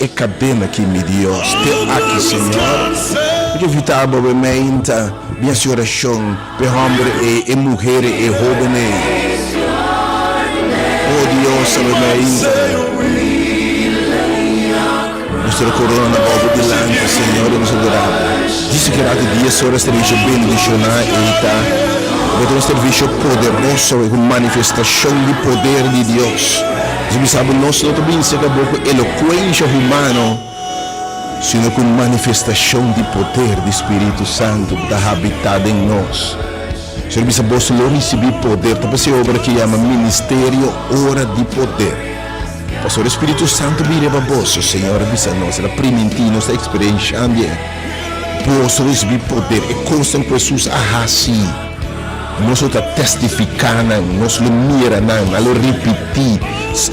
e cadena que me Dios te aqui, Senhor, porque evitar obviamente minha oração para homens e mulheres e jovens. Oh Deus, obviamente nossa corona bobo de lança, Senhor, nos adoramos. Disse que era de dias horas serviço bendicionar e tá. Um serviço poderoso, uma manifestação de poder de Deus. Nós sabemos nós não também se acabou com eloquência humana, sino com manifestação de poder do Espírito Santo que está habitado em nós. Senhor, nós não recebemos poder, então essa obra que chama Ministério Hora de Poder. Pastor Espírito Santo vira para vós, Senhor, nós era primitivo, nós experienciando, nós recebemos poder e constam pessoas assim. Nós estamos testificando, nós lo miramos, lo repetir.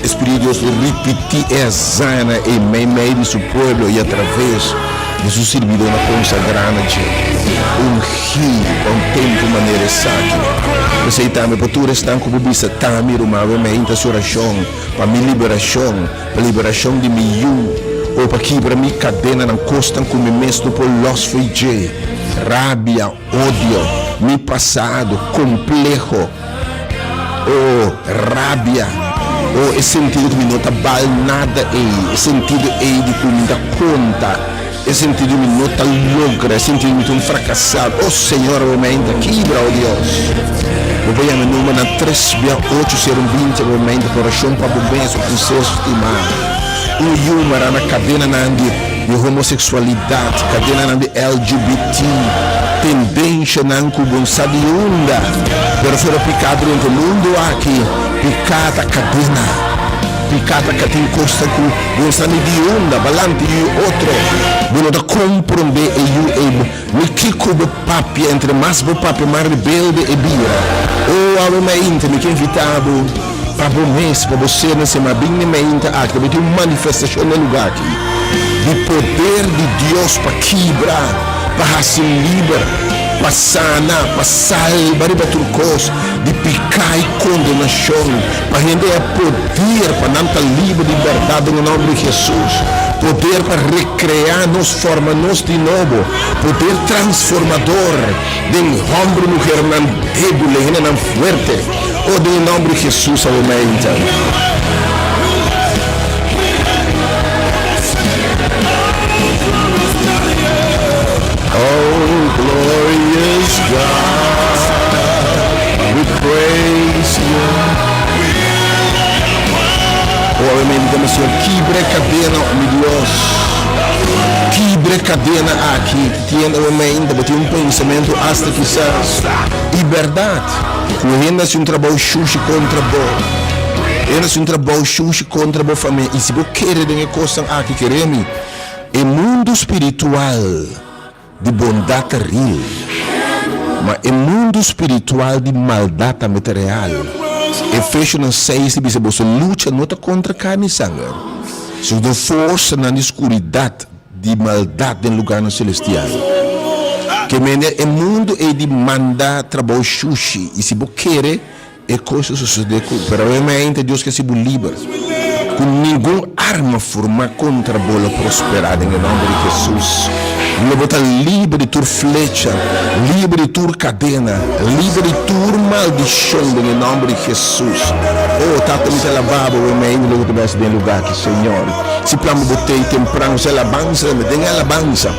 Espírito Deus repetir é zana em meio de seu povo e através de seu servidor na consagrada ungir com tempo maneira sábia. Aceitamos para tu restar como bisa tami rumavamente a oração para minha liberação, para a liberação de mim ou para quebrar minha cadena não costam como mesmo por los feijões, rabia, ódio, meu passado complexo, rabia. O sentido que me nota bal nada é, sentido é de que me dá conta, o sentido que me nota logra, o sentido que me nota fracassado. Oh Senhor, realmente, quebra, oh Deus. Eu vou me número na 368 realmente, coração para o bem, o processo estimado. O humor na cadena de homossexualidade, cadena de LGBT, tendência na incubância de onda, pero foi picado dentro do mundo aqui, picada cadena costa com um sangue de onda, balante e outro, bueno da compreender e que cubo papi entre mais bo papi mais rebelde e bira, ou algo me que invitado para o mês, para você nesse mabinamente aqui, vai ter uma manifestação no lugar aqui, de poder de Deus para quebrar, para ser livre, para sanar, para salvar, para turcos, de picar e condenação, para render poder, para não estar livre de verdade no nome de Jesus, poder para recriar-nos, formar-nos de novo, poder transformador, de homem e mulher, não débil, não forte, ou do nome de Jesus, aumenta. Oh, glorious God, we praise you. Oh, amém, damos Senhor, quebre cadena, meu Deus. Quebre cadena aqui, que tem um pensamento hasta quizás liberdade. Correndo-se um trabalho xuxi contra bo. Ainda-se um trabalho xuxi contra bo família. E se você quer de coisa aqui, queremos, é mundo espiritual de bondade real, mas é mundo espiritual de maldade material. Efésios 6 diz que você luta não contra carne e sangue, se não força na escuridade de maldade no lugar celestial. Que é mundo é de mandar trabalho xuxi, e se você quer é coisa suceder, pero realmente Deus quer se livre. Com nenhuma arma formada contra a bola prosperar em nome de Jesus. Ele bota livre de tua flecha, livre de tua cadena, livre de tua maldição em nome de Jesus. Oh, tata me lavabo, eu me ainda não tivesse bem lugar aqui, Senhor. Se plano botei temprano, se alabança, me tem alabança.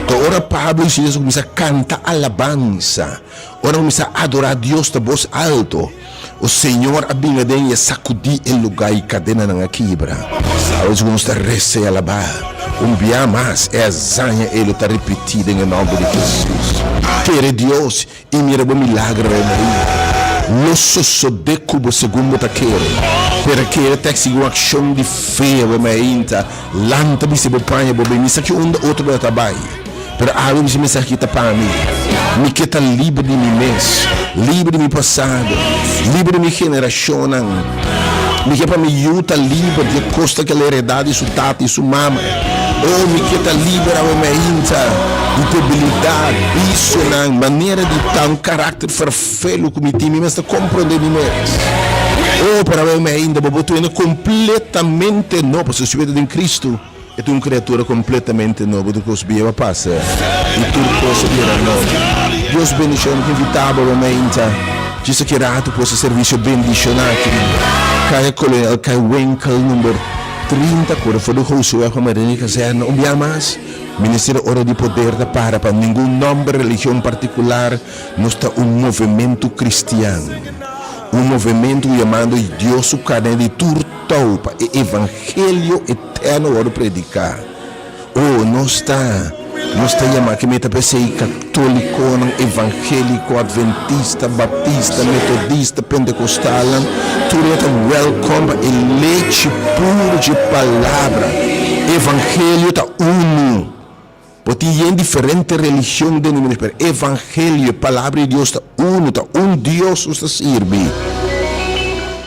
Então, ora Pablo e Jesus começa a cantar alabança. Ora começa a adorar a Deus de voz alto. O Senhor abençoe e sacudir o lugar e cadena não quebra. Hoje vamos receber e alabar. Dia mais é a zanha, ele está repetido em nome de Jesus. Quer Deus e mira o milagre, não só de cubo segundo está querendo, porque ele tem que seguir uma ação de fé, lanta me se bopanha, bobinha, isso aqui outro vai trabalhar. Pero algo me se aqui para mim. Me queda livre de mim mesmo, livre de meu passado, livre de minha geração. Me queda para me yuta livre de costa que ela heredade sua tata e sua mama. Oh, me queda livre a minha de debilidade, isso na maneira de ter um caráter perfeito que me tem, me está compreendendo mesmo. Oh, para mim ainda, eu estou completamente novo, se eu estiver em Cristo. é uma criatura completamente nova do que os bieva passa. E tudo possa vir a nós. Deus bendicionando que invitava realmente. Diz que rato possa serviço bendicionado. Cai colonial, cai Wenkel número 30, quando for do Rosso, é como a caserna, mais. Ministério Hora de Poder da para nenhum nome, religião particular, não está movimento cristiano. Movimento chamado Deus o canal de turtou para o evangelho eterno hora predicar. Não está chamado que meta pensei católico, evangélico, adventista, baptista, metodista, pentecostal. Tudo é welcome e leite puro de palavra. Evangelho está uno. Porque tem diferente religião dentro do mundo. Evangelho, palavra de Deus está uno, está Deus está serve.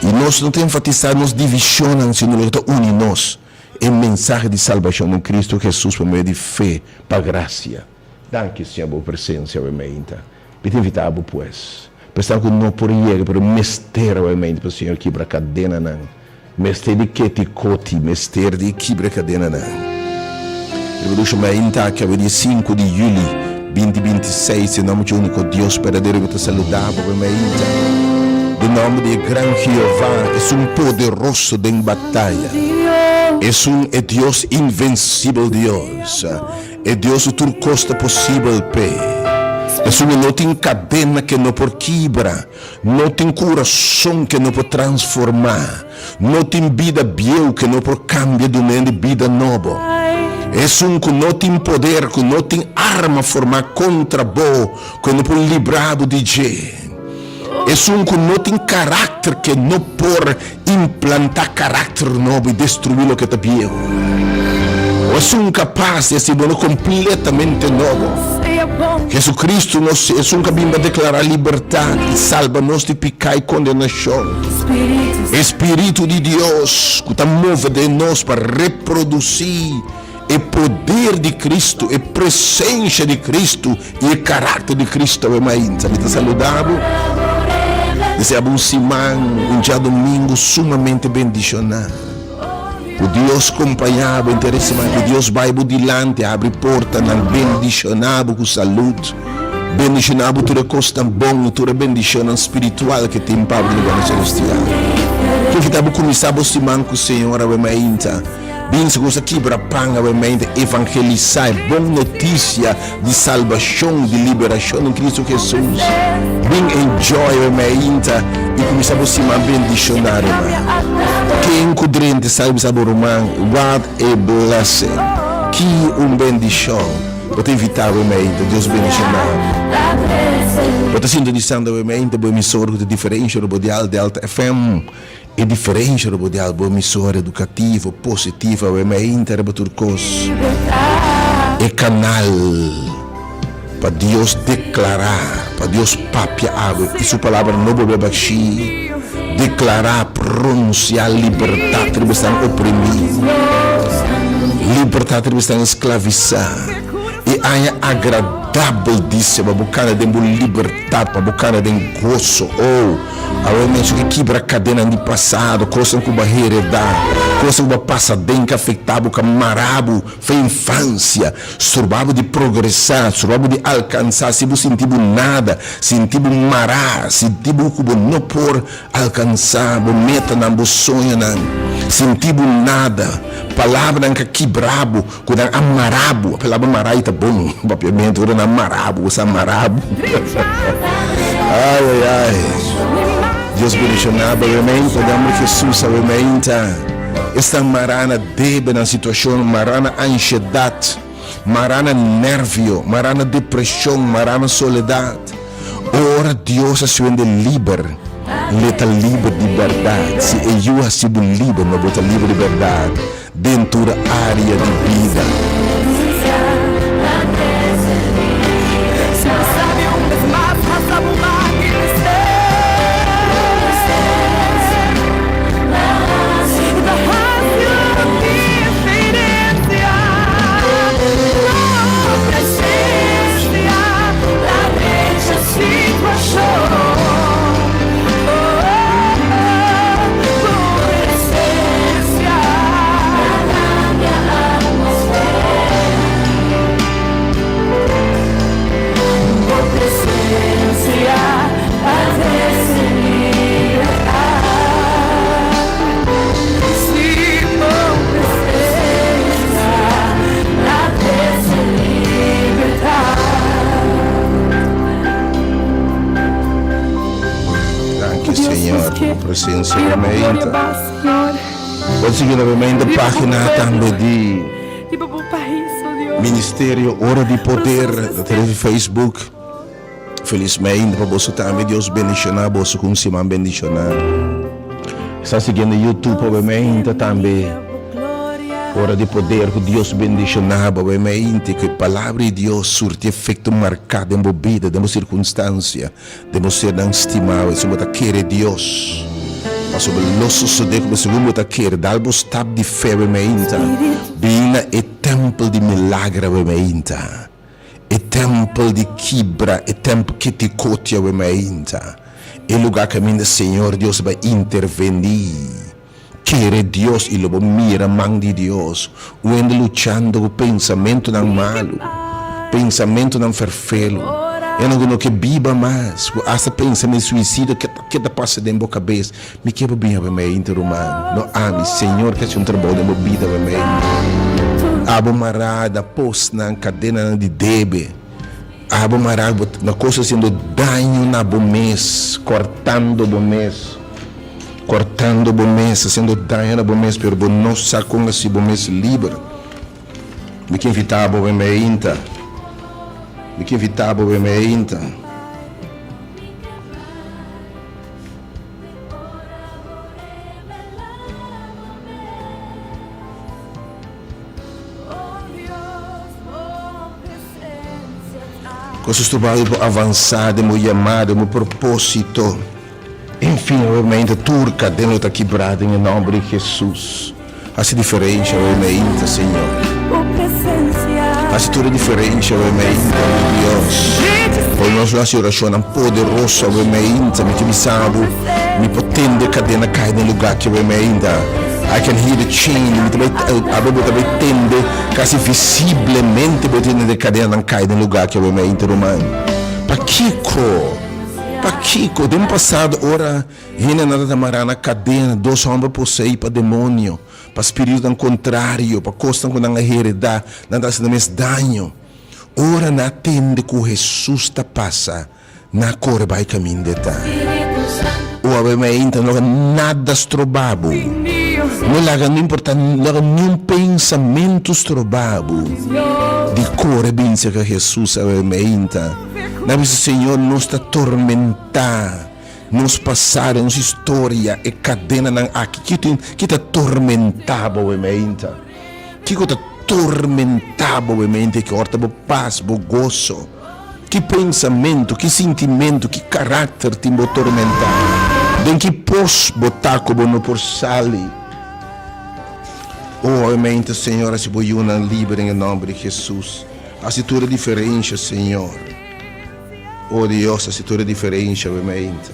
E nós não temos enfatizado nas divisões, senão está unindo nós. É mensagem de salvação em Cristo Jesus por meio de fé, para graça. Danke, Senhor, por presença, realmente. E te invitamos, pois. Pensando que não por ir, para o mistério, realmente, para o Senhor quebrar a cadena, não. Mistério de Ketikoti, mistério de quebrar a cadena, não. Revolution Mainta, que é o dia 5 de julho 2026, em nome de único Deus verdadeiro, eu te saludava, em nome de grande Jeová, é poderoso de batalha, é Deus invencível, Deus, é Deus o tudo costa possível, não tem cadena que não pode quebrar, não tem coração que não pode transformar, não tem vida biel que não pode cambiar de uma vida nova. É que não tem poder, que não tem arma formar contra bo, que não pode livrar do DJ. É que não tem caráter, que não pode implantar caráter novo e destruir o que está viejo. É capaz de ser completamente novo. Jesus Cristo é que vem declarar liberdade, salva-nos de pecado e condenação. Espírito de Deus que está move de nós para reproduzir o poder de Cristo, a presença de Cristo e o caráter de Cristo. Te saludamos. Desejamos um dia domingo sumamente bendicionado. O Deus acompanhava, interessante, o Deus vai adiante, abre porta, bendicionado com saúde, bendicionado toda coisa tão bom, toda bendição espiritual que tem para o lugar celestial. Que estamos começando a semana com o Senhor, bem se gosta quebra panga, evangelizar, boa notícia de salvação, de liberação em Cristo Jesus. Bem enjoy, e começamos a semana bendicionar, quem cudrente sabe saber romano, what a blessing, que bendição. Eu te invitar, Deus bendicionar. Eu te sintonizando, a emissora de diferença, de Alta FM. É diferente do dial, boa emissora educativa, positiva, é canal para Deus declarar, para Deus papiar água, e sua palavra não vai baixar, declarar, pronunciar liberdade, eles estão oprimidos, liberdade, eles estão escravizados, e é agradável disso, para buscar de liberdade, para buscar de gozo, realmente que quebra a cadena de passado, coisa que vai heredar, coisa que vai passar dentro, afetado, que marabo, foi infância, surbavo de progressar, surbavo de alcançar, se você sentiu nada, sentiu mará, sentiu que não por alcançar, meta não sonho não, sentiu nada, palavra que quebrabo, quando amarabo, a palavra mará está bom, obviamente, quando amarabo, você amarabo, ai. Deus bendicionado, realmente, damos Jesus, realmente, esta marana debe na situação, marana ansiedade, marana nervio, marana depressão, marana soledade. Ora Deus se vende livre, ele está livre de verdade. Se eu ha sido livre, não vou estar livre de verdade, dentro da área de vida. presença, obviamente. Pode seguir novamente a página também de Ministério Hora de Poder, da Facebook. Felizmente, para você também, Deus bendicionar, você com cima bendicionar. Está seguindo no YouTube, obviamente, também. Hora de Poder, que Deus bendicionar, obviamente, que a palavra de Deus surte efeito marcado em vida, em circunstância, de ser não estimado, se você quer Deus. Mas sobre o nosso sudeco, você vai querer, dar o estado de fé, obviamente. Bina é templo de milagre, obviamente. É templo de quebra, é templo que te cote, obviamente. É lugar que o Senhor Deus vai intervenir. Quer Deus e logo mira a mão de Deus. O ende lutando com o pensamento não malo, pensamento não ferfelo. Eu não que biba mais, essa pensamento suicídio que está passando dentro da cabeça. Me quebra bem a minha interhumano. Não ame, Senhor, que é um trabalho de minha vida, abo marada, post na cadena de debe. Abo marada, na coisa sendo danho na bom mês, cortando bom mês. Cortando bom mês, sendo danho na bom mês, pero não sacou esse bom mês livre. Me que invitava o meinta. Me que invitava o meinta. Com o trabalho avançar, de meu chamado, meu propósito. Enfim, obviamente, turca dentro da quebrada em nome de Jesus. Hace diferença, obviamente, Senhor. Hace tudo diferente, obviamente, Deus. Por nossa oração poderosa, obviamente, me que me sabe, me potente cadena cai no lugar que obviamente. I can hear the chain, a Bíblia também tende, quase visivelmente, a cadena não cai no lugar que obviamente, romano. Para Kiko, do ano passado, ora, ainda nada da marana cadena, 2 homens possuídos para demônio, para espírito ao contrário, para costa com a heredade, nada se mais dano. Ora, na tende que Jesus está passa, na cor vai caminho de tá. O obviamente não há nada estrobado, não importa, não há nenhum pensamento estrobado de cor bem se que Jesus obviamente. Nabi Senhor nos está atormentar, nos passar nossa história e cadena não aqui que te atormentava obviamente, que te atormentava obviamente, que horta bo paz, bo gozo, que pensamento, que sentimento, que caráter te atormentar, de que pos botar como no por sali. Obviamente Senhor, se voi uma livre em nome de Jesus, a situação diferente Senhor. Oh Deus, a situação é diferente, obviamente.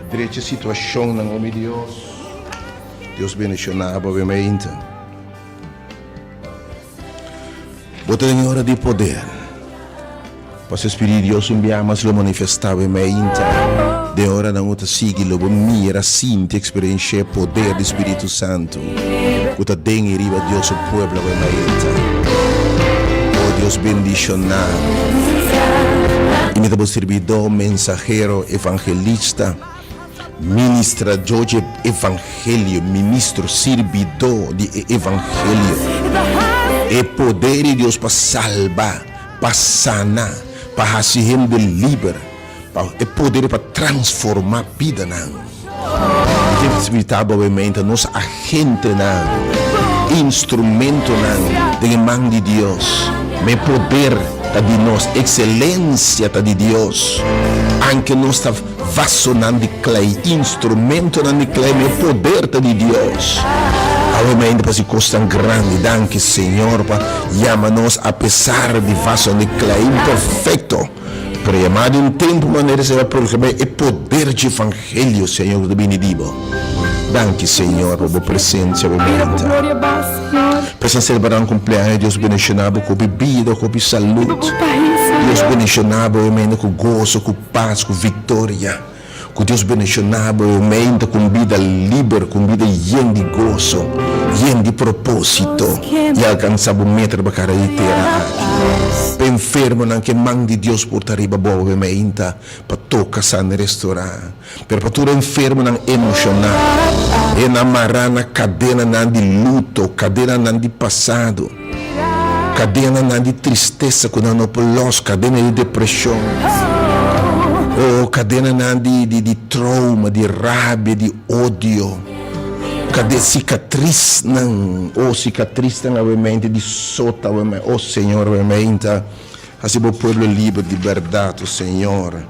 Direita situação, em nome de Deus. Deus bendicionava, obviamente. Bota em hora de poder. Para o Espírito de Deus enviar, mas lo manifestar, obviamente. De hora não te sigue, lo mira, sinta, experiência, poder do Espírito Santo. Bota den e riba Deus o povo, obviamente. Oh Deus bendicionar. E me dá servidor, mensajero, evangelista, ministra de evangelho, ministro, servidor de evangelho. É poder de Deus para salvar, para sanar, para fazer gente livre. É poder para transformar a vida. Que espiritual, obviamente, nossa agente, instrumento de mão de Deus. Meu poder de nós, excelência de Deus. Anche nós está vaso de clay, instrumento de clay, meu poder de Deus. Obviamente, para se costa grande, danke Senhor, para chamar-nos a pesar de vaso de clay imperfeito. Para chamar de tempo, maneira se vai proclamar o poder de evangelho, Senhor, de benedivo. Danke Senhor, por a presença, obviamente. Para celebrar um cumpleaños, Deus bendicionava com bebida, com saúde. Deus bendicionava, obviamente, com gozo, com paz, com vitória. Que Deus bendicionava, obviamente, com vida livre, com vida llena de gozo, llena de propósito. E alcançava o metro para a carreira. enfermo não que mão de Deus por arriba boa meinta para tocar san restaurar. Pero para tudo enfermo não emocional. E na marana cadena não de luto, cadena não de passado. Cadena não de tristeza quando não pelos, cadena de depressão. Oh, cadena não de trauma, de raiva, de ódio. Cadê cicatriz não? Oh, cicatriz não obviamente de sota, oh Senhor, obviamente. Assim o povo livre de verdade, Senhor.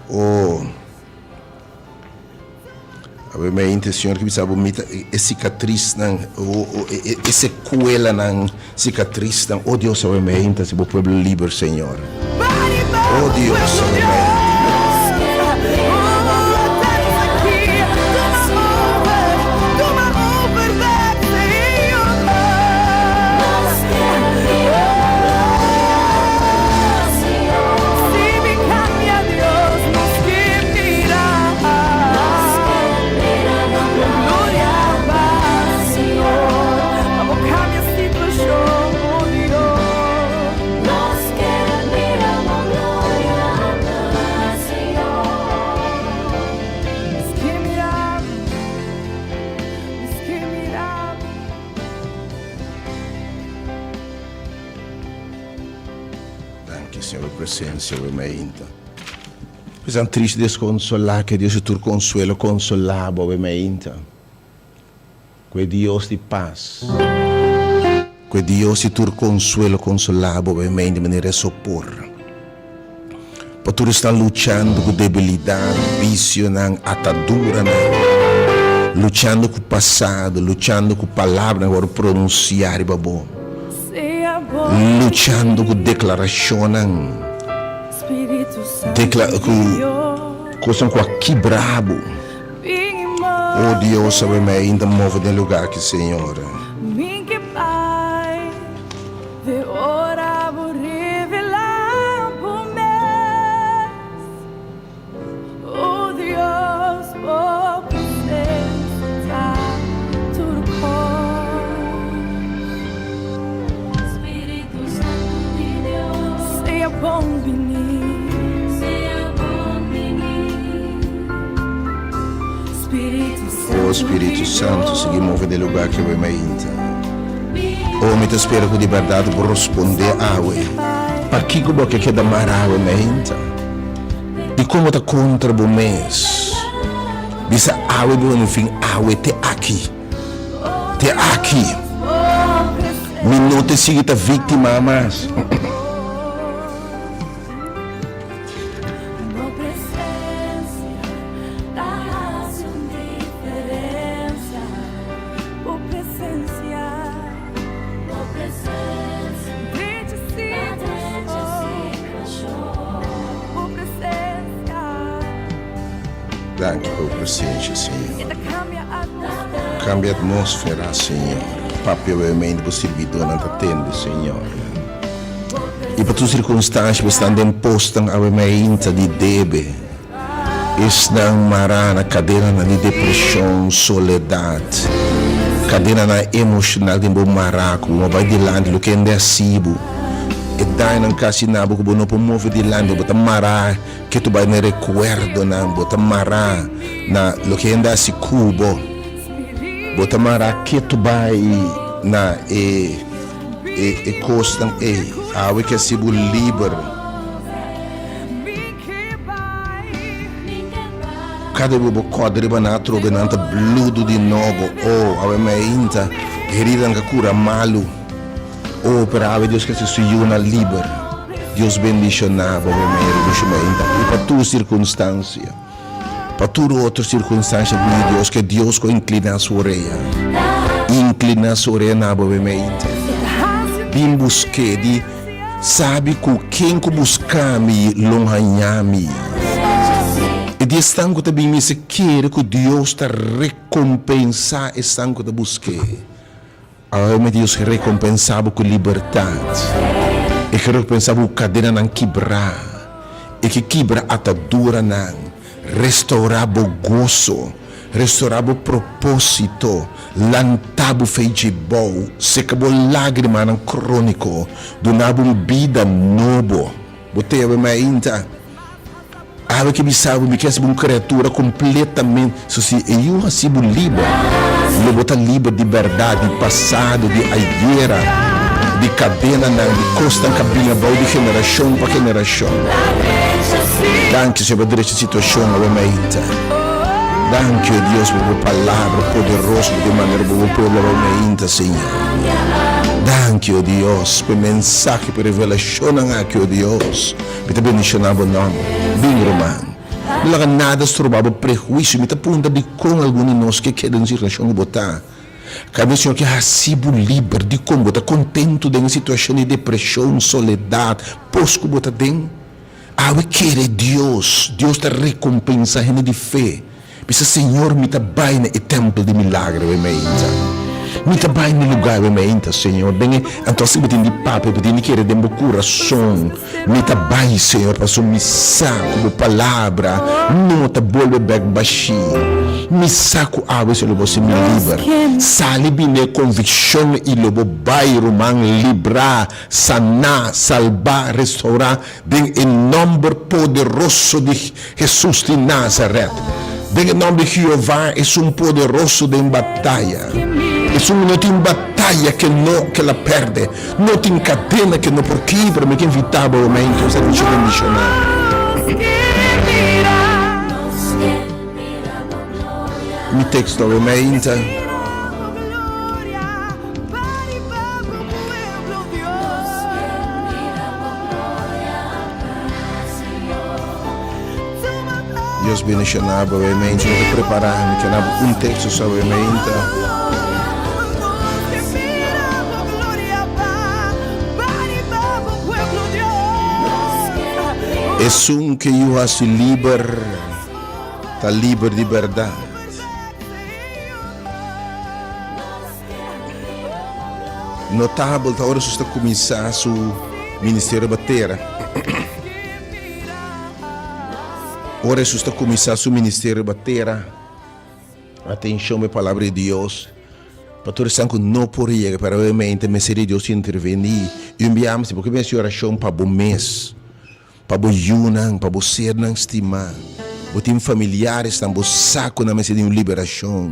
Oh, obviamente, Senhor, que me sabe é cicatriz não, é sequela não, cicatriz não. Oh Deus, obviamente, assim o povo livre, Senhor. Oh Deus, obviamente. Senhor, presença, obviamente. É triste desconsolar, que Deus te consuelo, consolar, obviamente. Que Deus te paz. Que Deus te consuelo, consolar, obviamente, de maneira sopor. Para tu estar lutando com debilidade, vício, atadura, lutando com o passado, lutando com palavras, agora pronunciar, babo. Lutando com declaração, com aqui brabo. Oh Deus, sabe-me ainda move no lugar que Senhor. Oh Espírito Santo, segui move no lugar que eu me ainda. Oh, me te espero com liberdade por responder a we. Para que como que queda maravilha me ainda. E como tá contra o mês. Bisa awe do no fim awe te aqui. Te aqui. Me não te siga ta vítima mais. Danke por presença, Senhor. Cambia a atmosfera, Senhor. Papi, obviamente, por servidor não te atende, Senhor. E para tuas circunstâncias que estão impostas, obviamente, de debe. Estão marana, cadeira de depressão, soledade. Cadeira emocional de maraco, não vai de lado, o que ainda é sibo. E daí não casi nada, porque não pode mover de lado, bota mará, que tu vai me recuerdo, não, bota mará, na, o que ainda é si cubo, bota mará, que tu vai, na, costam, awe que é sibo livre. Cada bobo codre na trobe nanta bludo de novo, oh, awe me inta, herida nga cura malu. Oh, para ave Deus que se suiu na liber. Deus bendicionava o meu e para tua circunstância, para tua outra circunstância de Deus, que Deus que inclina a sua orelha, inclina a sua orelha na boa mente. Bim busque de sabe com quem que buscar-me longanhame. E de estanco também me se quer que Deus te recompensar estanco de busque. Meu Deus recompensava com liberdade e que recompensava com cadeira não quebrar e que quebra a atadura não restaurava o gozo, restaurava o propósito, lantava o feijibol, secava lágrima no crônico, donava uma vida nova. Botei a minha inta. Ave que me sabe, me quer ser uma criatura completamente. Se eu recebo livre, eu vou estar livre de verdade, de passado, de aigueira, de cadena, de costa, cabina, de geração para geração. Danke, Senhor, por esta situação, a minha inta. Danke, Deus, por tua palavra poderosa, de maneira que eu povo a minha inta, Senhor. Danke, oh Deus, por mensagem, por revelação aqui, oh Deus. Me te bendicionava o nome. Bem, irmão. Não há nada sobre prejuízo. Me te aponta de como alguns de nós que querem em relação a botar. Cada Senhor que recebe livre de como botar contento de uma situação de depressão, soledade, posco botar dentro. Ao querer Deus, Deus te recompensa a de fé. Porque Senhor me te vai no templo de milagre, me te vai no lugar, Senhor. Bem, então se me tem de papo, me tem de querer de meu coração. Me te vai, Senhor, para sua missão, como palavra, não te volve back baixinho. Me saco água, se você me livra. Sali bem convicção e lobo bairro, man, librar, sanar, salvar, restaurar, bem, em nome poderoso de Jesus de Nazaré. Bem, em nome de Jeová, é um poderoso de batalha. É não tem batalha que ela perde. Não tem cadena que não por quebra, mas que invitava o momento. Você não chega a missionar. Mi texto ovviamente. Deus bendicionava ovviamente. Não preparava, que um texto só ovviamente. É que eu acho livre, está livre de verdade. Notável, tá hora está começar o ministério batera. Ora está começar o ministério batera. Atenção à palavra de Deus. Pastor Sanco não poderia, para obviamente, mas seria Deus intervenir. E enviamos, porque minha oração para o mês. Para o Yunan, para o ser não estimar. Botem familiares, estão o saco na mesa de uma liberação.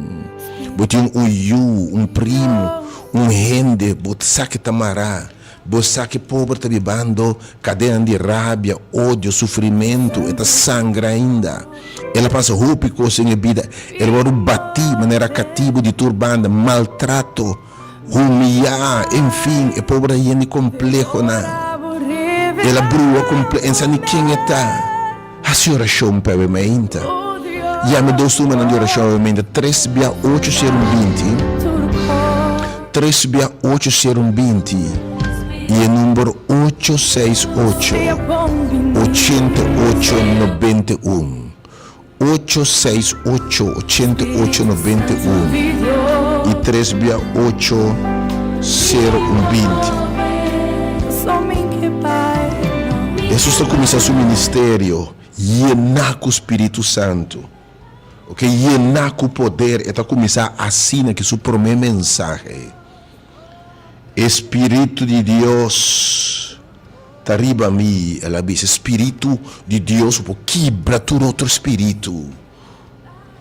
Botem um yu, um primo, um rende, botem saque tamará. Botem saque pobre está vivendo, cadeia de rábia, ódio, sofrimento, está sangra ainda. Ela passa roupa sem vida. Ela vai bater de maneira cativa de turbanda, maltrato, humilhar, enfim, é pobre ainda complexo, não. Ela brua completa, ensina quem está. A senhora chama para o momento. E a me dou uma na oração obviamente 3/8/20. 3/8/20. E o número 868 8891. 868 8891 e 3/8/020. Jesus está começando seu ministério, llenar com o Espírito Santo, ok? Llenar com o poder, está começando assim que sua primeira mensagem. Espírito de Deus, está arriba a mim, ela diz, Espírito de Deus, quebra todo outro espírito.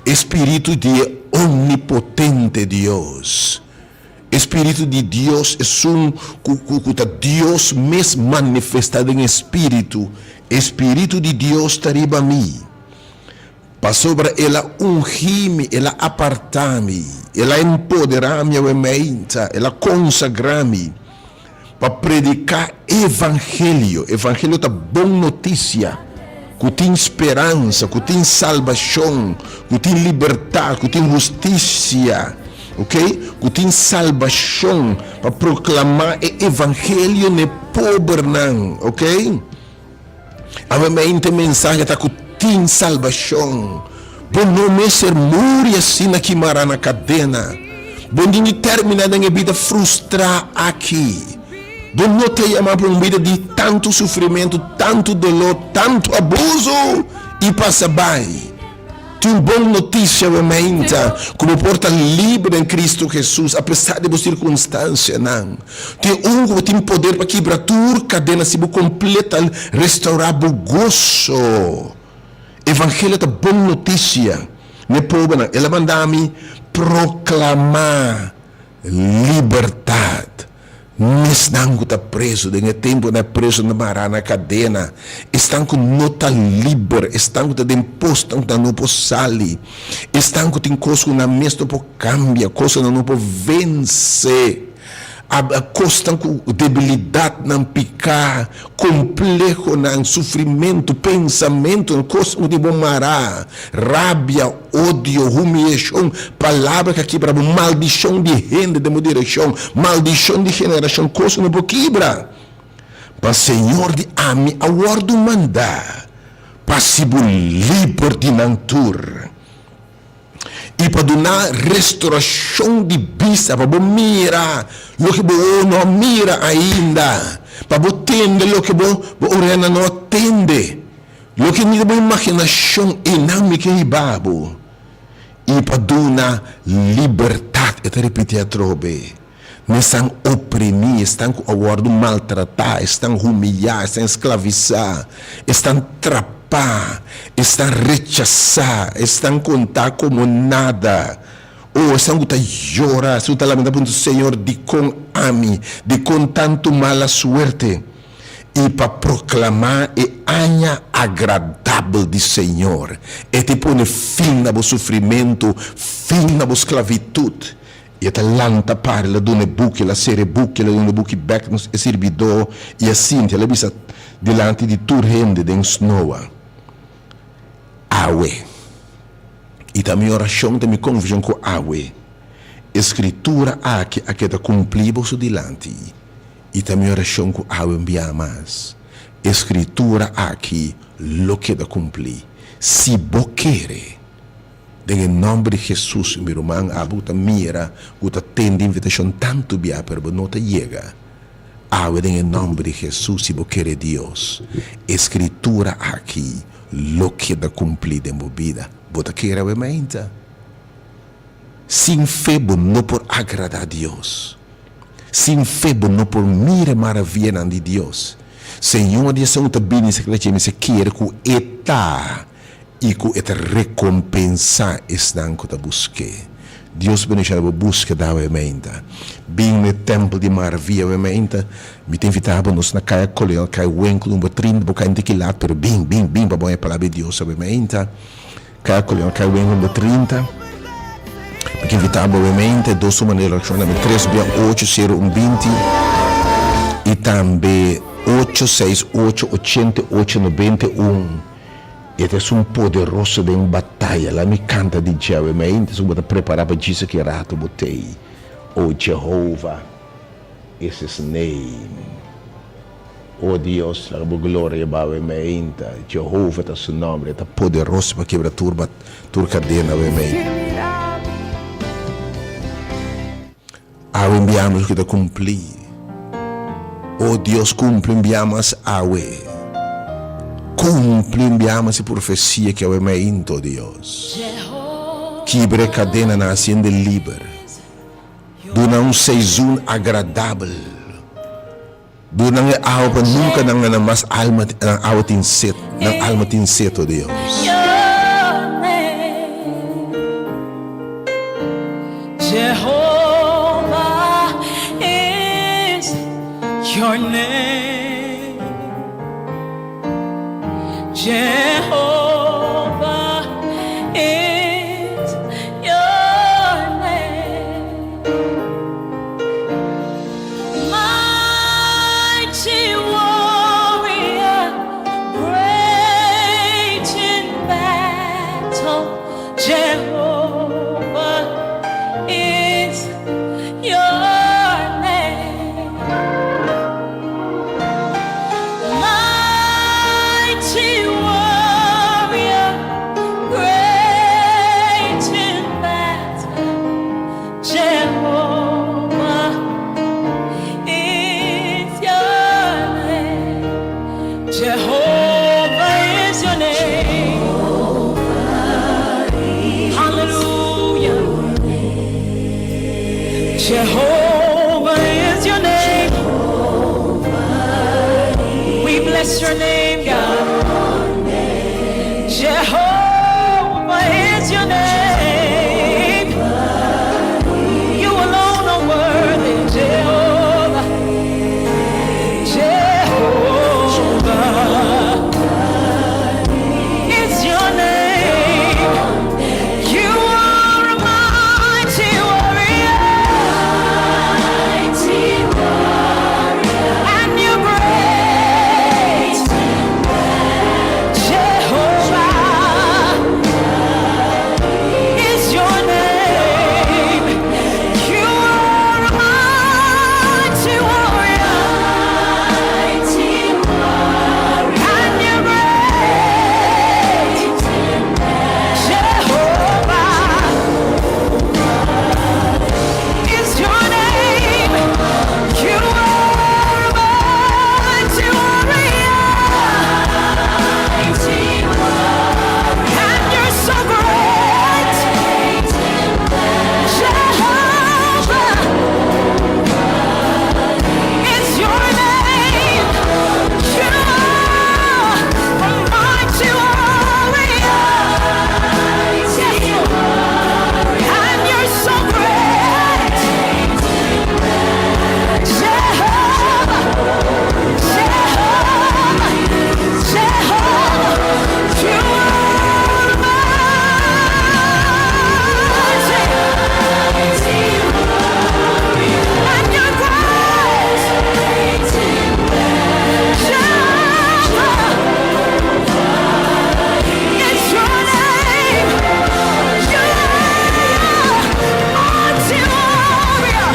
Espírito de onipotente Deus. Espírito de Deus é Deus mesmo manifestado em espírito. Espírito de Deus está arriba a mim. Para sobre ela ungir-me, ela apartar-me, ela empoderar-me, ela consagrar-me para predicar evangelho. Evangelho é boa notícia, que tem esperança, que tem salvação, que tem liberdade, que tem justiça. Ok? Que tem salvação para proclamar o evangelho ne pobre não, ok? A minha mensagem está que tem salvação. Bom não ser morrer assim na quimara na cadena. Bom de terminar a vida frustrar aqui. Bom não te chamar para uma vida de tanto sofrimento, tanto dolor, tanto abuso e passa bem. Tem uma boa notícia, obviamente, como porta livre em Cristo Jesus, apesar de circunstâncias, não. Tem que tem poder para quebrar toda cadena, se completa, restaurar o gozo. Evangelho é boa notícia. Me povo, ela manda-me proclamar liberdade. Não está preso, de tempo não é preso na cadena. Estão com nota livre, estão com imposto, estão não pode sair. Estão com coisa na mesa para cambiar, coisa não pode vencer. A costa com debilidade não picar, complexo não sofrimento, pensamento, coisa de bombará, rábia, ódio, humilhação, palavra que quebra, maldição de renda, de moderação, maldição de geração, coisa não pode quebrar. Para o Senhor de ami, a ordem mandar, para se livre de natura. E para dar restauração de vista, para mirar o que você não mira ainda, para você atender o que você não atende, o que não é imaginação inâmica e babo, e para dar liberdade, eu repetir a trobe. Não estão oprimir, estão com a ordem maltratar, estão humilhar, estão escravizar, estão trapar, estão rechazar, estão contar como nada. Ou estão a chorar, estão a lamentar para o Senhor de com ami, de com tanto mala suerte. E para proclamar e anha agradável do Senhor. E te põe fim no sofrimento, fim na esclavitude. E até lanta parla dune buchi, la serie buchi, la dune buchi back nos e servidor e assim, ela bisa delante de tur rende den snowa. Awe. E da minha oração, da minha convicção com awe. Escritura aqui da cumpribo su delante. E da minha oração com awe enviamas. Escritura aqui lo que da cumprir. Se boquere. Em nome de Jesus, meu irmão, a buta mira, buta tende invitação tanto bia, pero não te chega. Em nome de Jesus, se você quer Deus, escritura aqui, lo que da cumprir de minha vida, buta querer a mente. Sem fé, não por agradar a Deus. Sem fé, não por mirar maravilha de Deus. Senhor, Deus não está bem, se quer que eta. E que é recompensar estão que busque. Deus bendiga a busca da emenda. Bem no templo de maravilha emenda, me tem invitado nos na caia colher, caia wenco, 30, boca indiquilado, pero bem, para bom é palavra de Deus emenda. Caia colher, caia wenco, 30. Me tem invitado emenda, dois maneiras, 3680120 e também 8688891. Este é poderoso de uma batalha. Lá me canta de Jehová. Então, eu vou preparar para dizer que rato botei. Oh, Jehová. Esse é o nome. Oh, Deus, a glória para mim. Jehová é o seu nome. É poderoso para quebrar turba, cadena. Ao enviamos que te cumprir. Oh, Deus, cumpre, enviamos a cumpre, enviamos a profecia que é o emento, Deus. Quebre cadena na hacienda livre. Duna season agradável. Duna alma nunca na mais alma tin set, na alma tin seto, Deus. Jehovah is your name. Jehovah is your name. Mighty warrior, great in battle. Jehovah is your name. Mighty warrior. bless your name, God. Jehovah is your name. You alone are worthy, Jehovah. Jehovah is your name. You are a mighty warrior. And you're great. Jehovah is your name. You are a mighty warrior. And you're great. Jehovah is your name. You are a mighty warrior. And you're so great. Jehovah is your name. You are a mighty warrior. And you're so great. Jehovah, Jehovah, Jehovah, you are mighty. And you're great. Jehovah is your name. You are mighty warrior.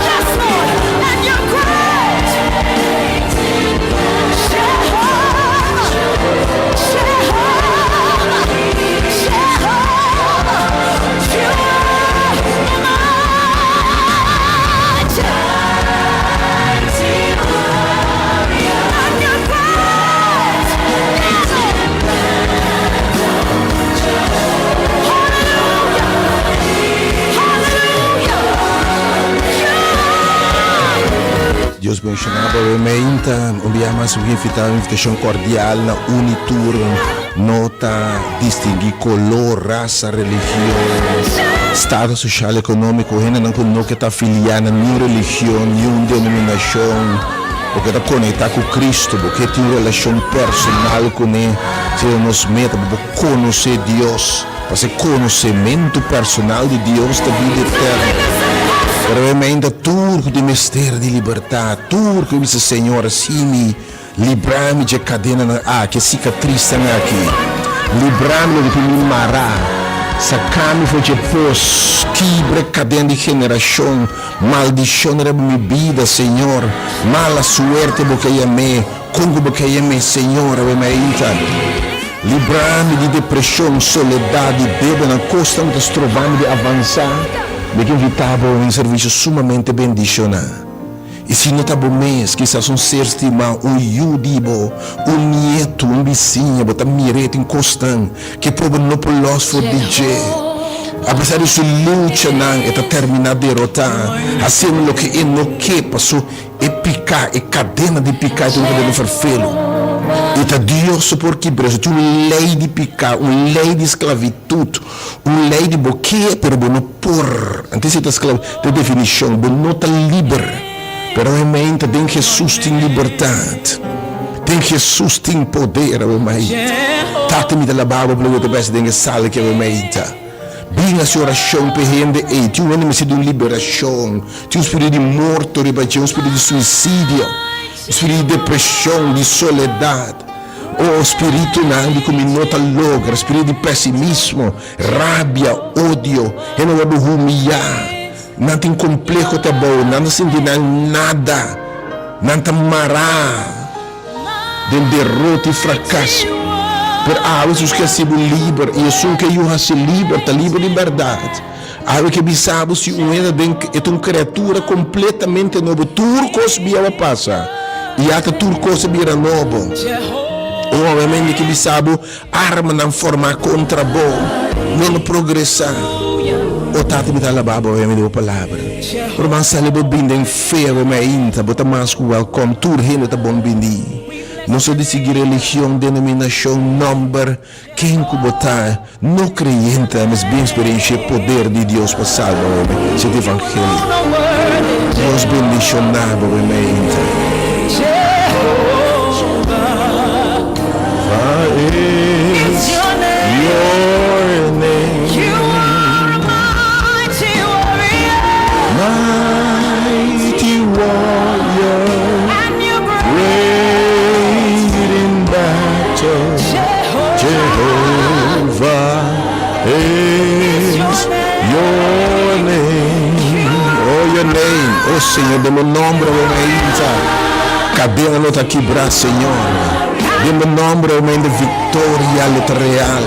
Yes, Lord, and you're great. Jehovah, Jehovah, Jehovah, you are mighty. And you're great. Yes, Lord. Hallelujah. Hallelujah. Deus mencionava brevemente, abbiamo invitato un'invitazione cordiale na Unitur, nota distinguir color, raça, religião, estado social, econômico, ainda não que está afiliado a nenhuma religião, nenhuma denominação, porque está conectado com Cristo, porque tem uma relação personal com Ele, se nos meta para conhecer Deus, para ser conhecimento personal de Deus da vida eterna. Veramente turco de mistério de liberdade, turco disse Senhor, assim livrar-me de cadena que cicatriz aqui, livrar-me de me marar, sacar-me de pós, quebra cadena de geração, maldição da minha vida, Senhor, mala suerte porque é me, como porque é me, Senhor, livrar-me de depressão, soledade, beba na costa onde nos trovamos de avançar. Me invitava um serviço sumamente bendicionado. E se não está bom mês, quizás um ser estimado, um yudibo, um nieto, um vizinho, botar mirete em costan, que pode não por los for DJ. Apesar de sua luta, não, está terminar de derrotar. Assim, o que ele não quer, passou, é picar, é cadena de picar, então ele não faz felo. E está Deus porque preso, tem uma lei de picar, uma lei de esclavitud, uma lei de boqueia, pero não por. Antes de esclavitud, de definição, não está livre. Pero realmente tem Jesus tem liberdade. Tem Jesus tem poder, realmente. Tata-me da Bíblia, para eu te peço de sala que realmente. Bem a sua oração perrende e tem um anime de liberação, tem um espírito de morte, um espírito de suicídio, um espírito de depressão, de soledade. O espírito não como nota logra, espírito de pessimismo, rabia, ódio, e não é humilhar. Não tem complexo tá bom, não sentir nada, não tem mará, de derrota e fracasso. Por algo que é sido livre, e isso que eu hace livre, está livre de verdade. Algo que bisabo se um é uma criatura completamente nova, turcos biava passa, e até turcos bira novo. Obviamente que bisabo arma não forma contra bom, não progressar. o tata me talababa o me deu palavra. Por mais sale bo bindem feio me inta, bota mais com welcome tour hino ta bom bindi. Não sou de seguir religião, denominação, number, quem que botar, não crente, mas bem experiência poder de Deus passado, esse evangelho. Deus bendicionado, me inta. Is your name. You are a mighty warrior. Mighty warrior, And you're great. great in battle. Jehovah is your name. Oh, your name. Oh, Senhor, dê-me o nome, cadê a nota quebrar, Senhor? Dê-me o nome, de vitória, luta real.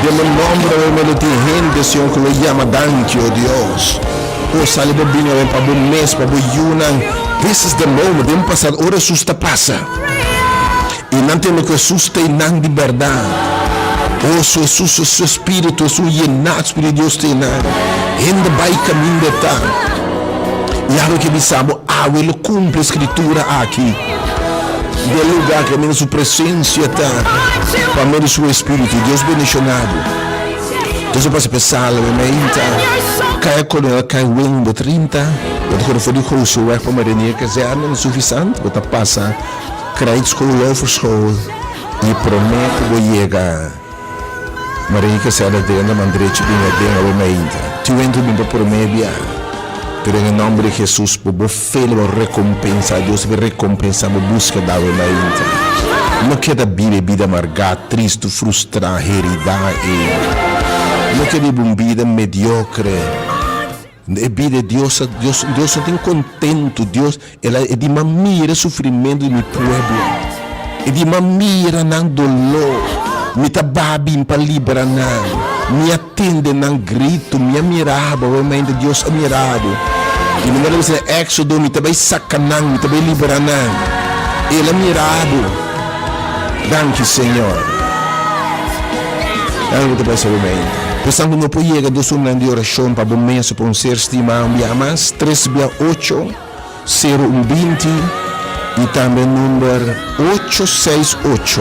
Dê-me o nome, de gente, Senhor, que lo llama danke, oh Deus. Oh, sali bobinho, para bom mês, para bom yunan. This is the moment, dê-me passar, ora susta passa. E não tem que susta e não de verdade. Oh, seu espírito, seu llenado, espírito de Deus tem nada. Ainda vai caminho de tal. E algo que pensamos, ele cumpre a escritura aqui. De lugar que a minha sua presença está, para mim seu espírito, Deus bendicionado. Deus passa pensar, cai quando cai o window 30, quando for de curso, o para marinha que já não é suficiente, você passa, cai escola over school e promete que chega. Marinha que já dentro, mandrete bem dentro, o meinta. Tu entra bem para prometer. Pero em nome de Jesus, por felo recompensa, Deus vai recompensar a busca da alma. Não queda vida amarga, triste, frustrada, heredar. Não queda uma vida mediocre. É vida Deus tem contento. Deus, ela é de mamira o sofrimento do meu povo. É de mamira não dolor. Me tababi para liberar não. Me atende não grito, me amirava, o homem de Deus amirado. E no meio desse Éxodo, me também sacanando, me também liberando. Ele amirado. Danke, Senhor. Danke, também, Senhor. Pensando no poiega do sunan de oração para o mês, para um ser estimado, me amas, 368 0120 e também número 868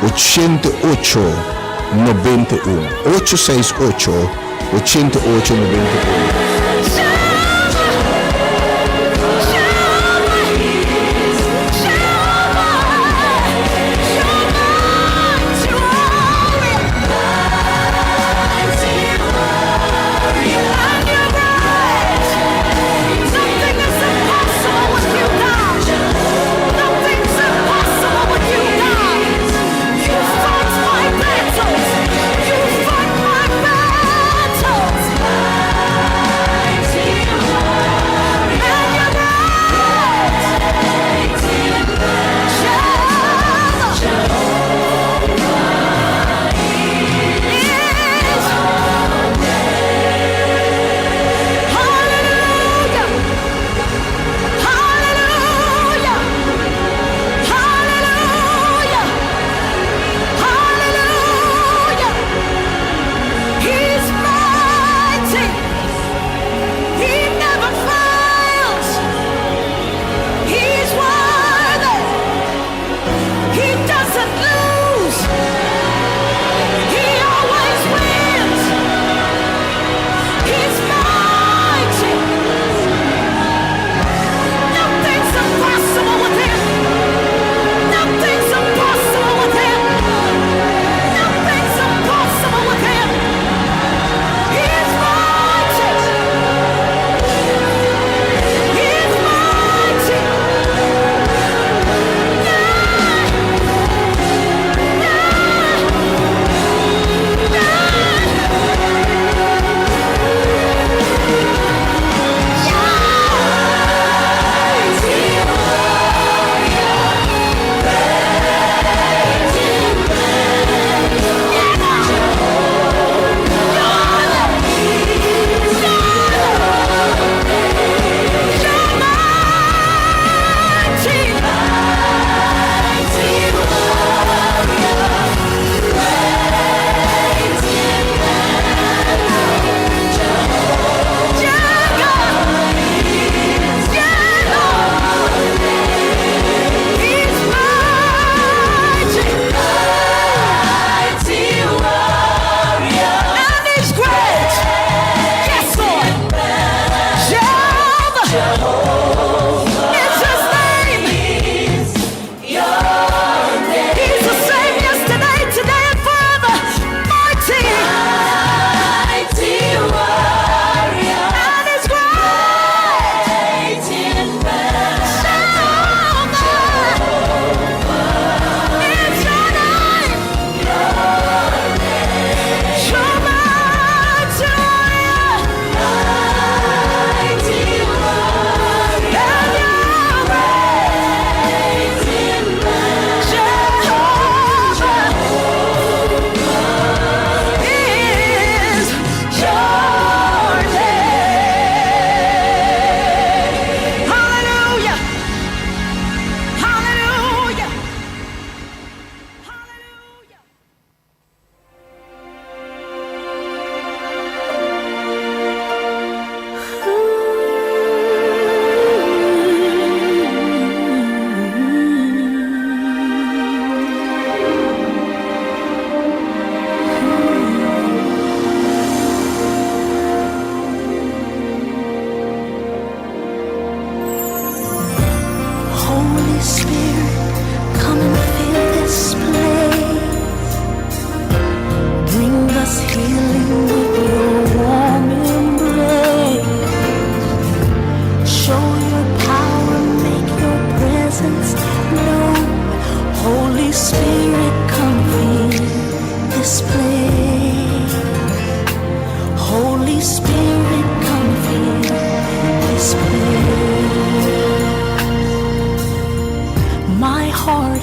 88 91 868 88 91.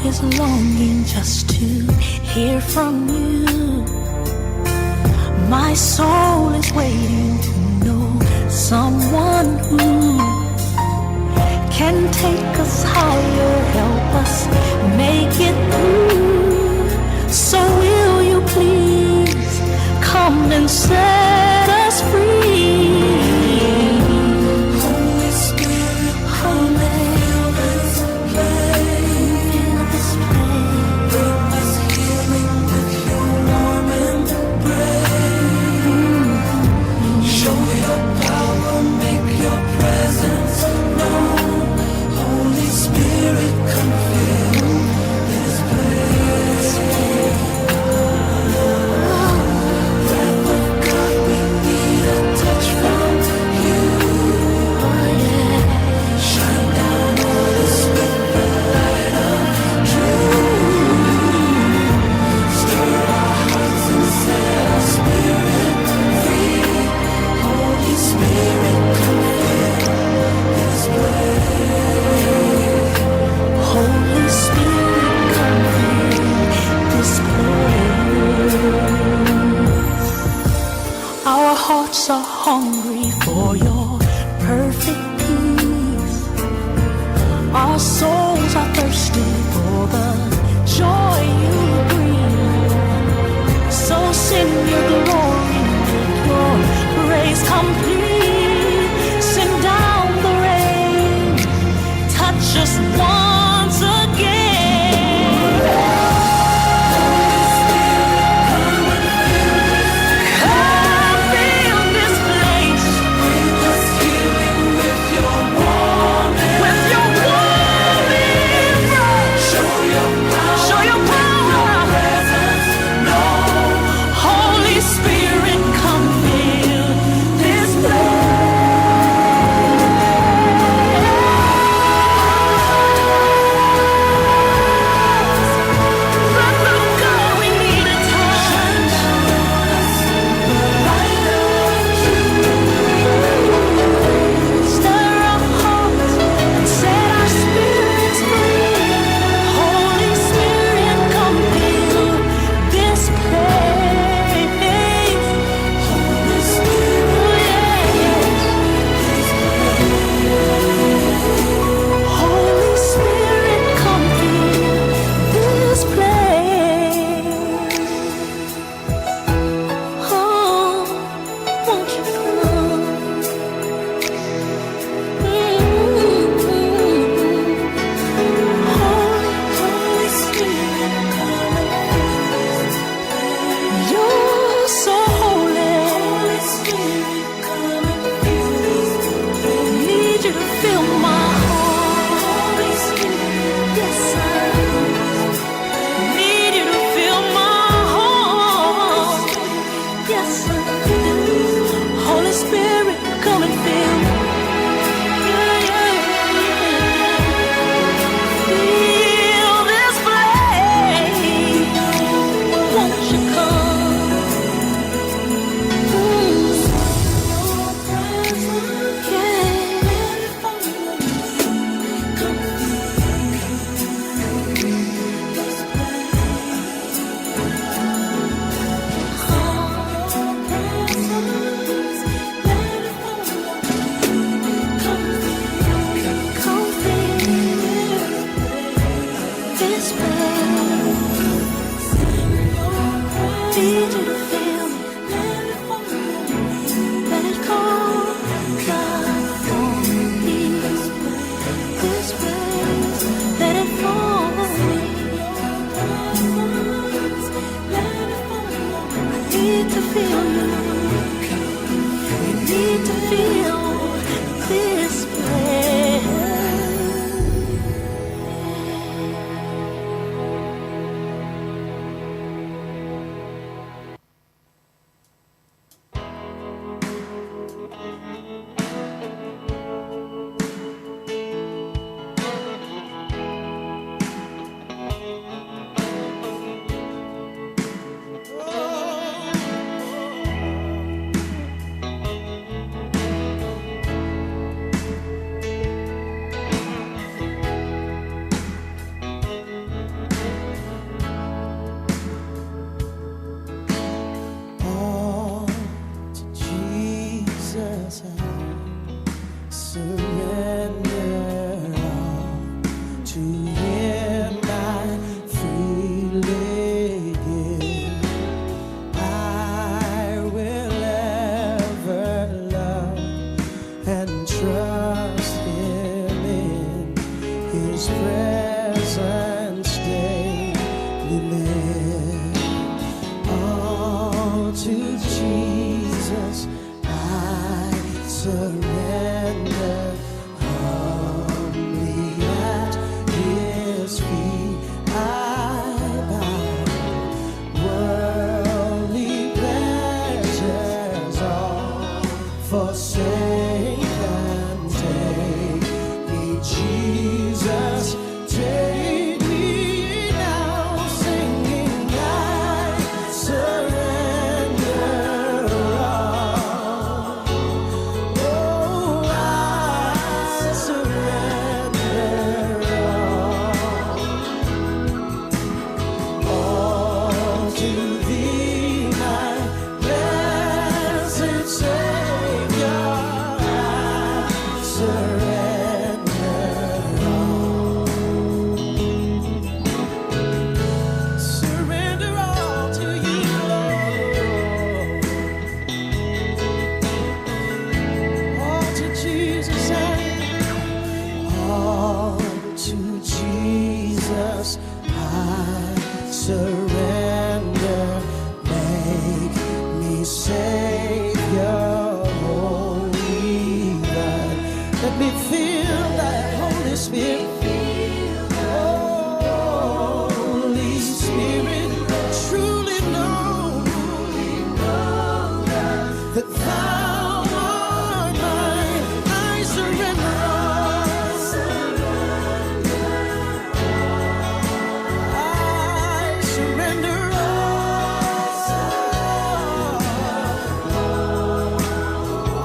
is longing just to hear from you. My soul is waiting to know someone who can take us higher, help us make it through. So will you please come and set us free? Holy Spirit, Holy, fill this place. Bring us healing with your warm embrace. Show your power, make your presence known. Holy Spirit, come fill this place. Breath of God, we need a touch from you. Shine down on us with the light of truth. Stir our hearts and set our spirit free. Holy Spirit, come fill this place. Holy Spirit, come fill this place. Our hearts are hungry for your perfect peace. Our souls are thirsty for the joy you bring. So send your glory, make your grace complete. Send down the rain, touch us once again. Come fill this place. Bring us healing with your warm embrace. Show your power, presence known. Holy Spirit, His presence daily live. All to Jesus I surrender. Humbly at His feet I bow. Worldly pleasures all forsake and take me, Jesus, take me now, singing I surrender all. Oh, I surrender all to Thee, my blessed Savior. I surrender all. Surrender all to You, Lord. All to Jesus all to Jesus I surrender. Make me Savior, Holy God. Let me feel that Holy Spirit. Holy Spirit, truly know that Thou art mine. I surrender all. I surrender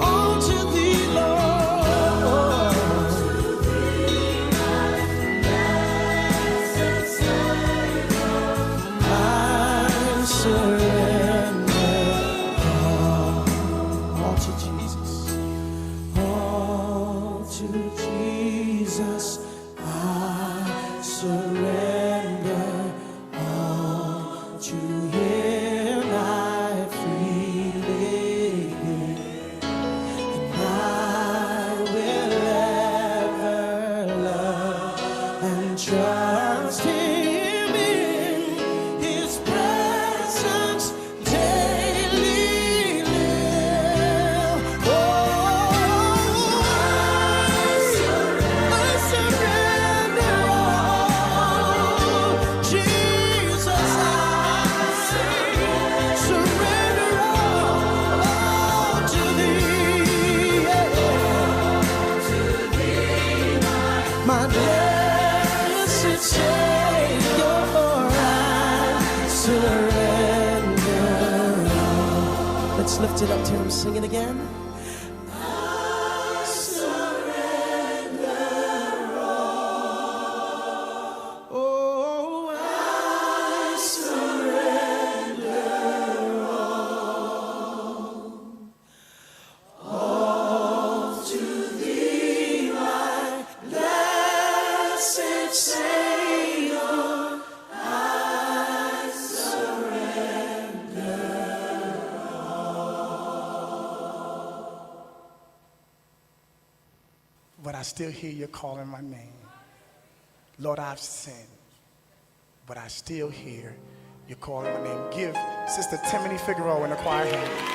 all to Thee, Lord. I surrender all to Jesus. All to Jesus I surrender. All to Him I freely give. And I will ever love and trust Him in His presence daily live. Oh, I surrender all. Jesus, I surrender all to Thee. My blessed Savior, I surrender all. Let's lift it up to Him, sing it again. I surrender all. Oh, I surrender all to Thee, my blessed Savior. I surrender But I still hear You calling my name. Lord, I've sinned, but I still hear You calling my name. Give Sister Timothy Figueroa in the choir hand.